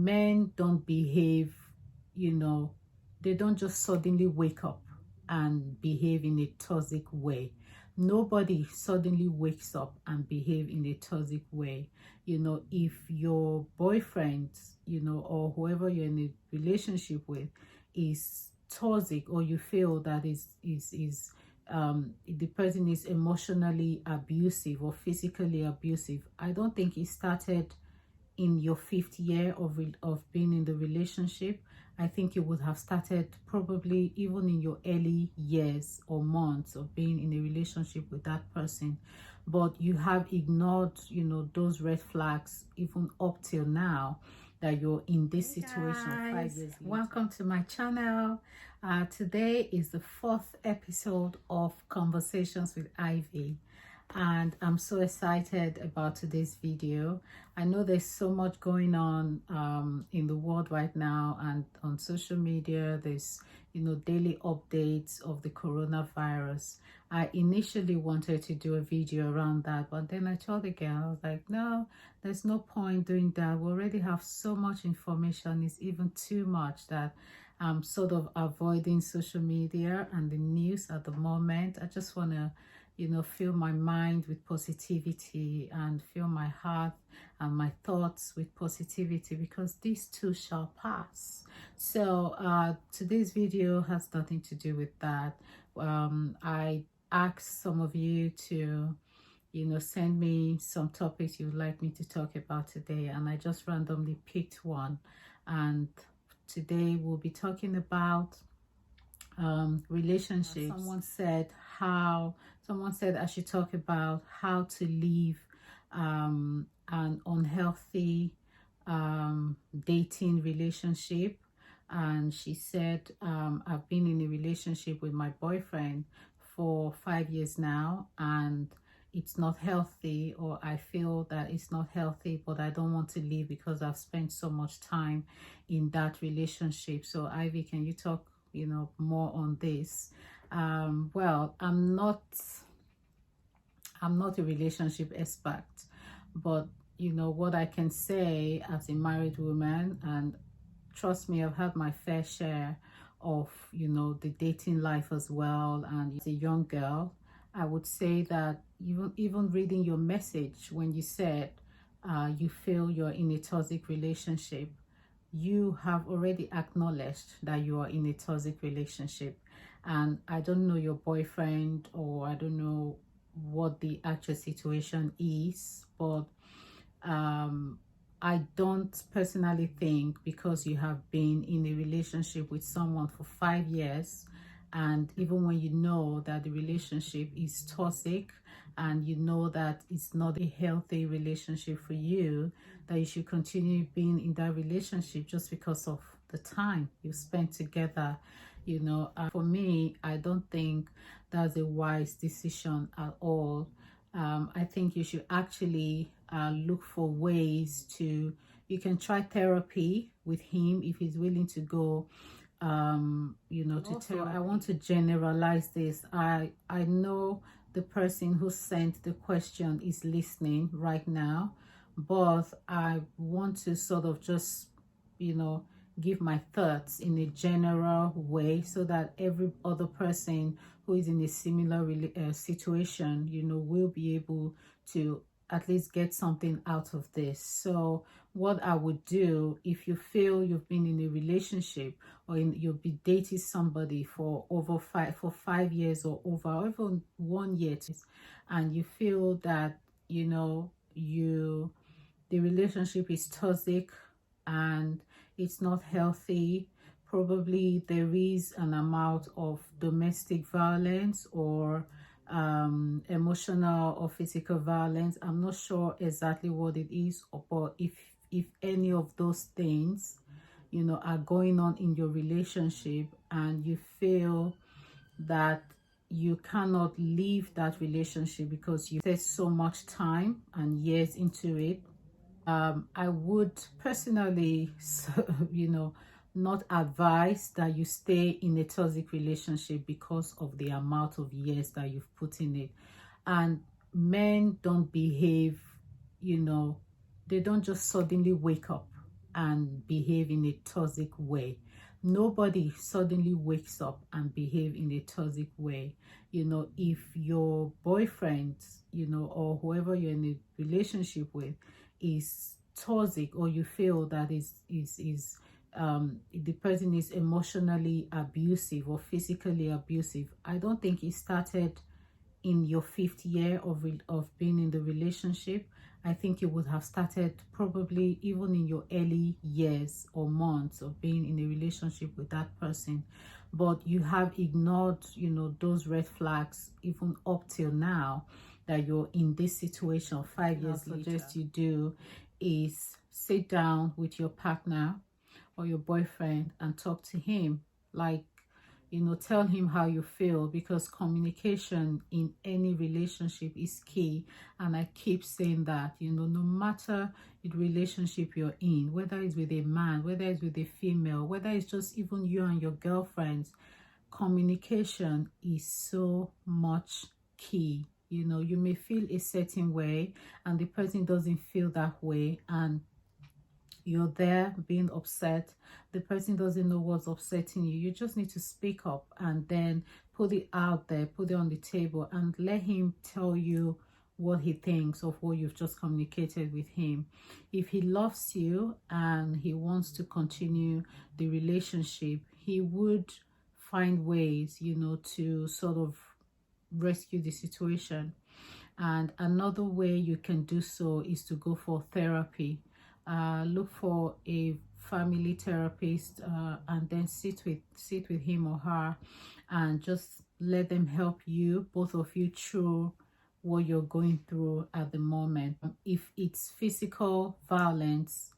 men don't behave, you know, they don't just suddenly wake up and behave in a toxic way. Nobody suddenly wakes up and behave in a toxic way. If your boyfriend, or whoever you're in a relationship with is toxic, or you feel that the person is emotionally abusive or physically abusive, I don't think it started in your fifth year of being in the relationship. I think it would have started probably even in your early years or months of being in a relationship with that person. But you have ignored, those red flags even up till now, that you're in this situation 5 years later. Welcome to my channel. Today is the 4th episode of Conversations with Ivy, and I'm so excited about today's video. I know there's so much going on in the world right now, and on social media there's daily updates of the coronavirus. I initially wanted to do a video around that, but then I told the girl, I was like, no, there's no point doing that. We already have so much information. It's even too much that I'm sort of avoiding social media and the news at the moment. I just want to fill my mind with positivity and fill my heart and my thoughts with positivity, because these too shall pass. So today's video has nothing to do with that. I asked some of you to send me some topics you'd like me to talk about today, and I just randomly picked one. And today we'll be talking about relationships. Someone said I should talk about how to leave an unhealthy dating relationship. And she said, I've been in a relationship with my boyfriend for 5 years now, and it's not healthy, or I feel that it's not healthy, but I don't want to leave because I've spent so much time in that relationship. So Ivy, can you talk more on this? Well, I'm not a relationship expert, but what I can say as a married woman, and trust me, I've had my fair share of the dating life as well, and as a young girl, I would say that even reading your message when you said you feel you're in a toxic relationship, you have already acknowledged that you are in a toxic relationship. And I don't know your boyfriend, or I don't know what the actual situation is, but I don't personally think because you have been in a relationship with someone for 5 years, and even when you know that the relationship is toxic and you know that it's not a healthy relationship for you, that you should continue being in that relationship just because of the time you spent together. For me, I don't think that's a wise decision at all. I think you should actually look for ways to, you can try therapy with him if he's willing to go to tell. I want to generalize this. I know the person who sent the question is listening right now, but I want to sort of just give my thoughts in a general way, so that every other person who is in a similar situation will be able to at least get something out of this. So what I would do, if you feel you've been in a relationship, or you've been dating somebody for over 5 years or over, or even 1 year, and you feel that the relationship is toxic and it's not healthy, probably there is an amount of domestic violence or emotional or physical violence. I'm not sure exactly what it is, but if any of those things are going on in your relationship, and you feel that you cannot leave that relationship because you spent so much time and years into it, I would personally not advise that you stay in a toxic relationship because of the amount of years that you've put in it. And men don't behave, they don't just suddenly wake up and behave in a toxic way. Nobody suddenly wakes up and behave in a toxic way. You know, if your boyfriend, you know, or whoever you're in a relationship with is toxic, or you feel that the person is emotionally abusive or physically abusive, I don't think it started in your fifth year of being in the relationship. I think it would have started probably even in your early years or months of being in a relationship with that person, but you have ignored, you know, those red flags even up till now that you're in this situation 5 years later. Suggest you do is sit down with your partner or your boyfriend and talk to him, like, you know, tell him how you feel, because communication in any relationship is key. And I keep saying that, you know, no matter the relationship you're in, whether it's with a man, whether it's with a female, whether it's just even you and your girlfriends, communication is so much key. You know, you may feel a certain way and the person doesn't feel that way, and you're there being upset, the person doesn't know what's upsetting you. You just need to speak up and then put it out there, put it on the table, and let him tell you what he thinks of what you've just communicated with him. If he loves you and he wants to continue the relationship, he would find ways, you know, to sort of rescue the situation. And another way you can do so is to go for therapy. Look for a family therapist, and then sit with him or her, and just let them help you, both of you, through what you're going through at the moment. If it's physical violence,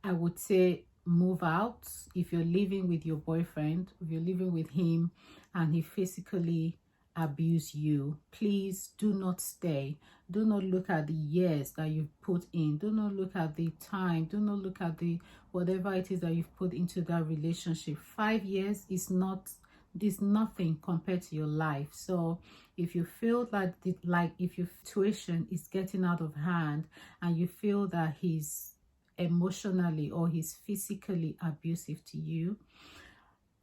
I would say move out. If you're living with your boyfriend, if you're living with him and he physically abuse you, please do not stay. Do not look at the years that you've put in. Do not look at the time. Do not look at the whatever it is that you've put into that relationship. 5 years is nothing compared to your life. So if you feel that if your situation is getting out of hand and you feel that he's emotionally or he's physically abusive to you,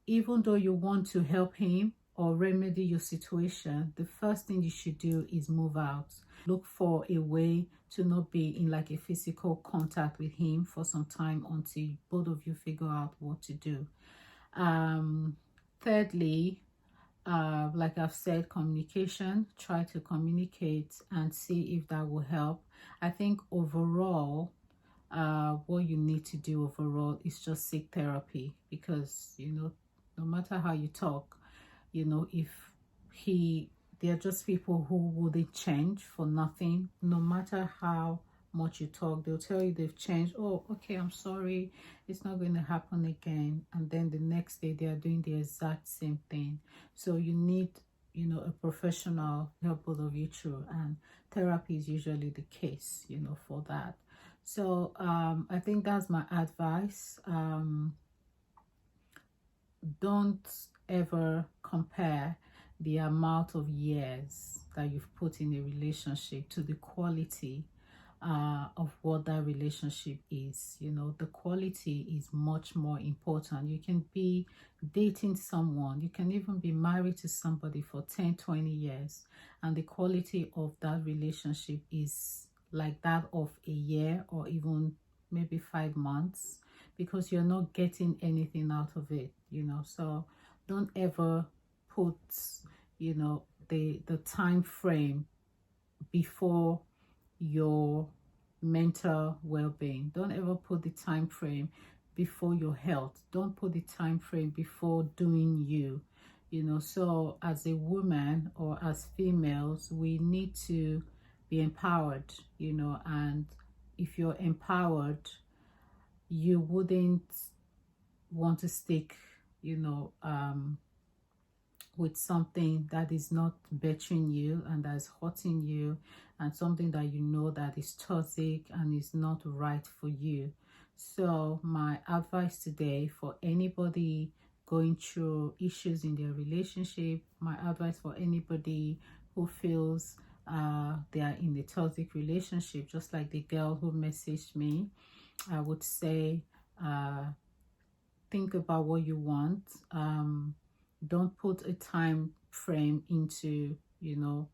even though you want to help him or remedy your situation, the first thing you should do is move out. Look for a way to not be in like a physical contact with him for some time until both of you figure out what to do. Thirdly, like I've said, communication. Try to communicate and see if that will help. I think overall, what you need to do overall is just seek therapy, because, you know, no matter how you talk, you know, if they're just people who wouldn't change for nothing. No matter how much you talk, they'll tell you they've changed. Oh, okay, I'm sorry, it's not going to happen again. And then the next day they are doing the exact same thing. So you need, you know, a professional help both of you through, and therapy is usually the case, you know, for that. So I think that's my advice. Don't ever compare the amount of years that you've put in a relationship to the quality of what that relationship is. You know, the quality is much more important. You can be dating someone, you can even be married to somebody for 10-20 years, and the quality of that relationship is like that of a year or even maybe 5 months, because you're not getting anything out of it, you know. So don't ever put, you know, the time frame before your mental well-being. Don't ever put the time frame before your health. Don't put the time frame before doing you, you know. So as a woman or as females, we need to be empowered, you know. And if you're empowered, you wouldn't want to stick, you know, with something that is not bettering you and that's hurting you, and something that you know that is toxic and is not right for you. So my advice today for anybody going through issues in their relationship, my advice for anybody who feels they are in a toxic relationship, just like the girl who messaged me, I would say think about what you want. Don't put a time frame into, you know,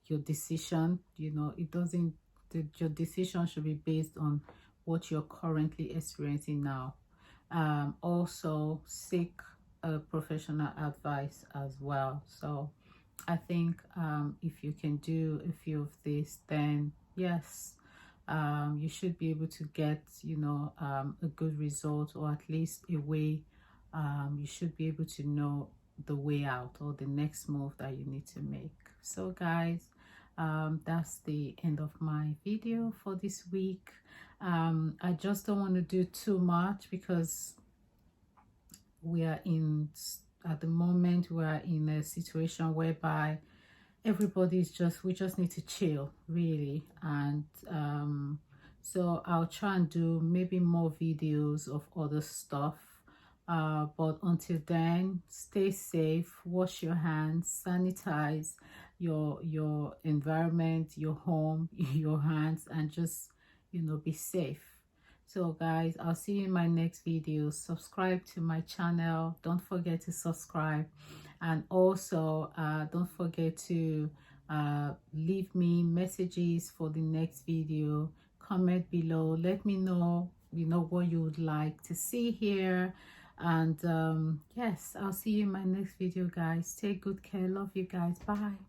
your decision. You know, it doesn't, your decision should be based on what you're currently experiencing now. Also seek a professional advice as well. So I think if you can do a few of these, then yes, you should be able to get, you know, a good result, or at least a way. You should be able to know the way out or the next move that you need to make. So guys, that's the end of my video for this week. I just don't want to do too much because we are in, at the moment we are in a situation whereby everybody's just, we just need to chill really. And so I'll try and do maybe more videos of other stuff, but until then, stay safe, wash your hands, sanitize your environment, your home, your hands, and just, you know, be safe. So guys, I'll see you in my next video. Subscribe to my channel, don't forget to subscribe. And also don't forget to leave me messages for the next video. Comment below, let me know, you know, what you would like to see here. And yes, I'll see you in my next video guys. Take good care, love you guys, bye.